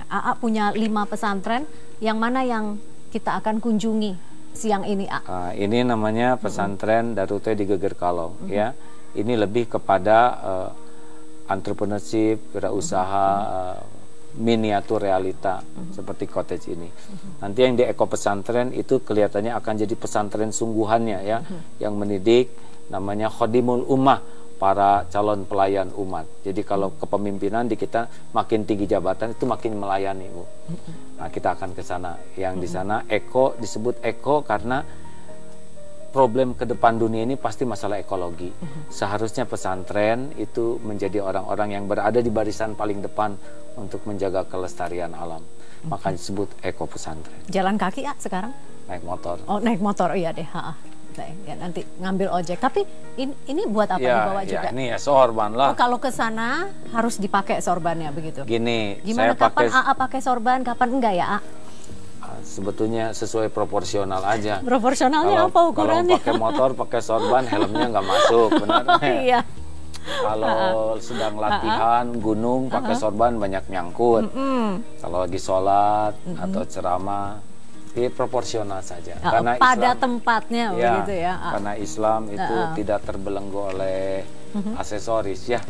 AA punya 5 pesantren, yang mana yang kita akan kunjungi siang ini, A? Ini namanya pesantren Darut Tauhid di Geger Kalong, ya. Ini lebih kepada entrepreneurship, wirausaha, miniatur realita seperti cottage ini. Nanti yang di Eko Pesantren itu kelihatannya akan jadi pesantren sungguhannya, ya, yang mendidik, namanya Khodimul Ummah, para calon pelayan umat. Jadi kalau kepemimpinan di kita makin tinggi jabatan itu makin melayani, Bu. Nah, kita akan ke sana. Yang di sana Eko disebut Eko karena problem ke depan dunia ini pasti masalah ekologi. Seharusnya pesantren itu menjadi orang-orang yang berada di barisan paling depan untuk menjaga kelestarian alam. Makanya disebut Eko Pesantren. Jalan kaki, A, sekarang? Naik motor. Oh, naik motor, iya deh. Ya, nanti ngambil ojek. Tapi ini buat apa dibawa juga? Ini ya sorban lah. Oh, kalau ke sana harus dipakai sorbannya begitu? Gini, gimana, kapan AA pakai sorban, kapan enggak ya, A? Sebetulnya sesuai proporsional aja. Proporsionalnya apa ukurannya? Kalau pakai motor, pakai sorban, helmnya nggak masuk, benar? Iya. Kalau sedang latihan gunung, pakai sorban banyak nyangkut. Kalau lagi sholat atau ceramah, proporsional saja. Karena pada Islam, tempatnya, begitu ya. Karena Islam itu tidak terbelenggu oleh aksesoris, ya.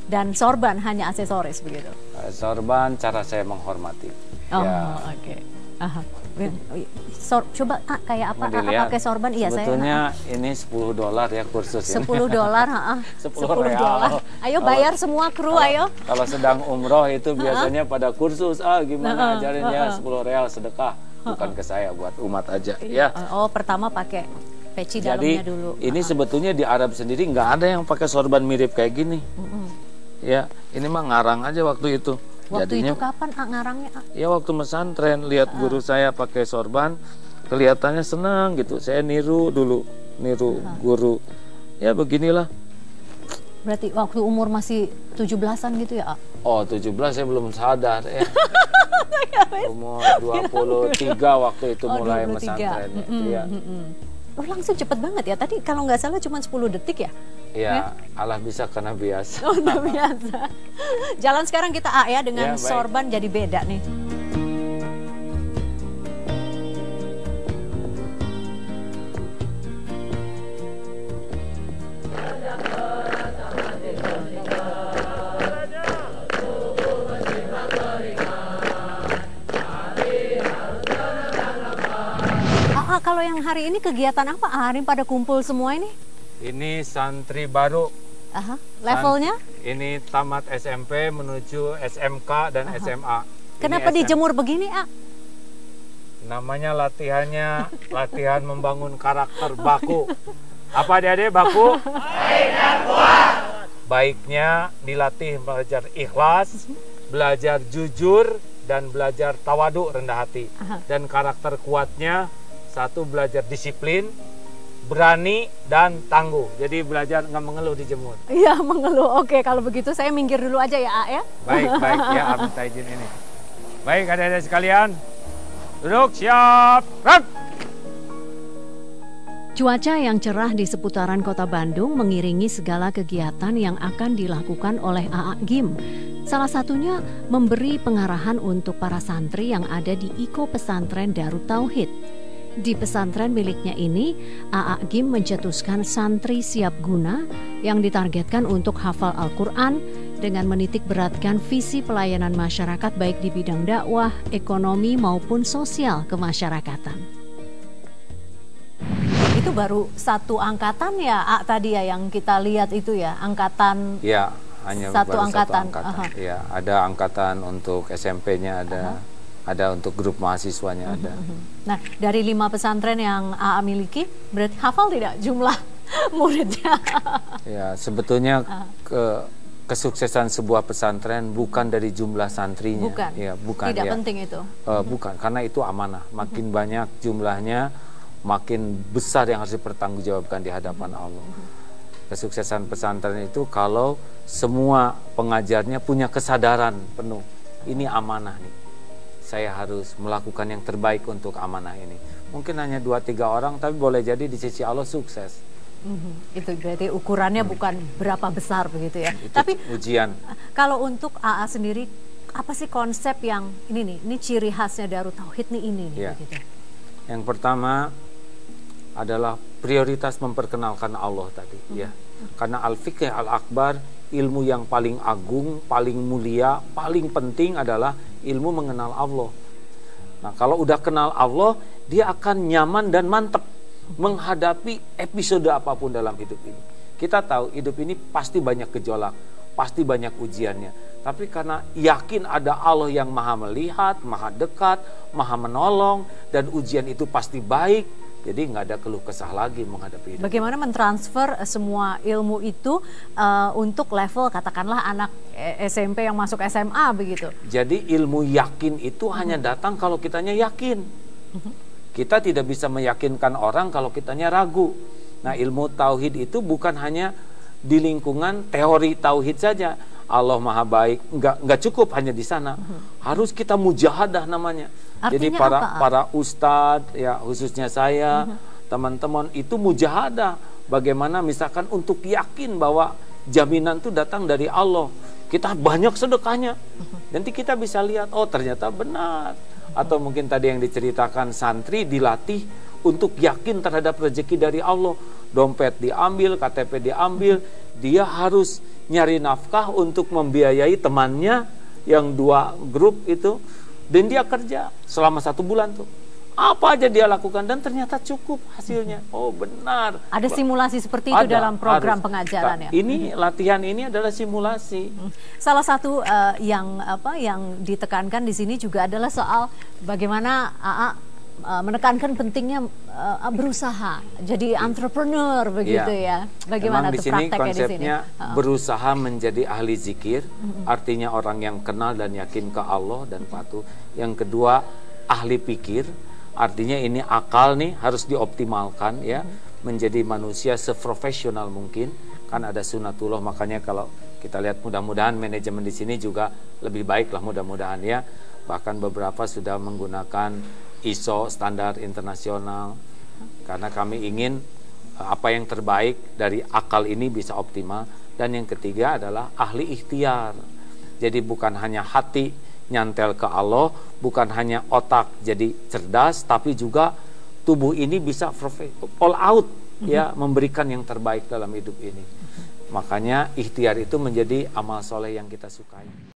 Dan sorban hanya aksesoris begitu. Sorban cara saya menghormati. Oh, oke. Coba, kayak apa pakai sorban? Iya, sebetulnya ini $10 ya kursus ini. $10, $10. Ayo bayar semua kru, ayo. Kalau sedang umroh itu biasanya pada kursus, gimana ajarinnya, $10 sedekah. Bukan ke saya, buat umat aja, ya. Oh, pertama pakai peci dalamnya dulu. Ini sebetulnya di Arab sendiri nggak ada yang pakai sorban mirip kayak gini. Ya, ini mah ngarang aja waktu itu. Waktu itu kapan, ngarangnya? Ya waktu pesantren, lihat guru saya pakai sorban, kelihatannya senang gitu. Saya niru dulu, guru. Ya beginilah. Berarti waktu umur masih 17-an gitu ya, A? Oh, 17 saya belum sadar ya. Umur 23 waktu itu mulai pesantren. Ya. Oh, langsung cepet banget ya. Tadi kalau nggak salah cuma 10 detik ya? Ya, Allah bisa karena biasa. Oh, udah biasa. Jalan sekarang kita, A, ya, dengan sorban jadi beda nih. Kalau yang hari ini kegiatan apa? Hari ini pada kumpul semua ini? Ini santri baru. Levelnya? Ini tamat SMP menuju SMK dan SMA. Kenapa dijemur begini, A? Namanya latihannya latihan membangun karakter baku. Apa adik-adik baku? Baik dan kuat. Baiknya dilatih belajar ikhlas, belajar jujur, dan belajar tawadu, rendah hati. Dan karakter kuatnya, satu, belajar disiplin, berani, dan tangguh. Jadi belajar nggak mengeluh dijemur. Iya, mengeluh. Oke, kalau begitu saya minggir dulu aja ya, A, ya. Baik, ya, minta izin ini. Baik, adik-adik sekalian. Duduk, siap, rap! Cuaca yang cerah di seputaran kota Bandung mengiringi segala kegiatan yang akan dilakukan oleh AA Gim. Salah satunya memberi pengarahan untuk para santri yang ada di Iko Pesantren Darut Tauhid. Di pesantren miliknya ini, AA Gim mencetuskan santri siap guna yang ditargetkan untuk hafal Al-Quran dengan menitik beratkan visi pelayanan masyarakat baik di bidang dakwah, ekonomi maupun sosial kemasyarakatan. Itu baru satu angkatan ya, A, tadi ya yang kita lihat itu ya, angkatan. Ya, hanya satu baru angkatan. Satu angkatan. Ya, ada angkatan untuk SMP-nya ada untuk grup mahasiswanya ada. Nah, dari 5 pesantren yang AA miliki, berarti hafal tidak jumlah muridnya? Ya, sebetulnya kesuksesan sebuah pesantren bukan dari jumlah santrinya. Bukan. Ya, bukan. Tidak penting itu. Bukan, karena itu amanah. Makin banyak jumlahnya, makin besar yang harus dipertanggungjawabkan di hadapan Allah. Kesuksesan pesantren itu kalau semua pengajarnya punya kesadaran penuh. Ini amanah nih. Saya harus melakukan yang terbaik untuk amanah ini. Mungkin hanya 2-3 orang, tapi boleh jadi di sisi Allah sukses. Itu berarti ukurannya bukan berapa besar begitu ya. Itu tapi ujian. Kalau untuk AA sendiri, Apa sih konsep yang ini ciri khasnya Darut Tauhid nih ini nih, Ya. begitu. Yang pertama adalah prioritas memperkenalkan Allah tadi, ya. Karena al-fiqh al-akbar, ilmu yang paling agung, paling mulia, paling penting adalah ilmu mengenal Allah. Nah, kalau udah kenal Allah, dia akan nyaman dan mantep menghadapi episode apapun dalam hidup ini. Kita tahu hidup ini pasti banyak gejolak, pasti banyak ujiannya. Tapi karena yakin ada Allah yang maha melihat, maha dekat, maha menolong, dan ujian itu pasti baik, jadi nggak ada keluh kesah lagi menghadapi hidup. Bagaimana mentransfer semua ilmu itu untuk level katakanlah anak SMP yang masuk SMA begitu. Jadi ilmu yakin itu hanya datang kalau kitanya yakin. Kita tidak bisa meyakinkan orang kalau kitanya ragu. Nah, ilmu tauhid itu bukan hanya di lingkungan teori tauhid saja. Allah maha baik, nggak cukup hanya di sana. Harus kita mujahadah namanya. Jadi Artinya para ustadz, ya khususnya saya, teman-teman itu mujahadah. Bagaimana misalkan untuk yakin bahwa jaminan itu datang dari Allah. Kita banyak sedekahnya. Nanti kita bisa lihat, oh ternyata benar. Atau mungkin tadi yang diceritakan santri dilatih untuk yakin terhadap rezeki dari Allah. Dompet diambil, KTP diambil, dia harus nyari nafkah untuk membiayai temannya yang 2 grup itu, dan dia kerja selama 1 bulan tuh. Apa aja dia lakukan dan ternyata cukup hasilnya. Oh benar. Ada simulasi seperti itu dalam program pengajaran ya. Ini latihan ini adalah simulasi. Salah satu yang ditekankan di sini juga adalah soal bagaimana menekankan pentingnya berusaha, jadi entrepreneur begitu ya. Bagaimana di tuh sini prakteknya di sini? konsepnya berusaha menjadi ahli zikir, artinya orang yang kenal dan yakin ke Allah dan patuh. Yang kedua, ahli pikir, artinya ini akal nih harus dioptimalkan ya, menjadi manusia seprofesional mungkin. Kan ada sunatullah, makanya kalau kita lihat mudah-mudahan manajemen di sini juga lebih baik lah mudah-mudahan ya. Bahkan beberapa sudah menggunakan ISO standar internasional, karena kami ingin apa yang terbaik dari akal ini bisa optimal. Dan yang ketiga adalah ahli ikhtiar, jadi bukan hanya hati nyantel ke Allah, bukan hanya otak jadi cerdas, tapi juga tubuh ini bisa all out ya, memberikan yang terbaik dalam hidup ini. Makanya ikhtiar itu menjadi amal soleh yang kita sukai.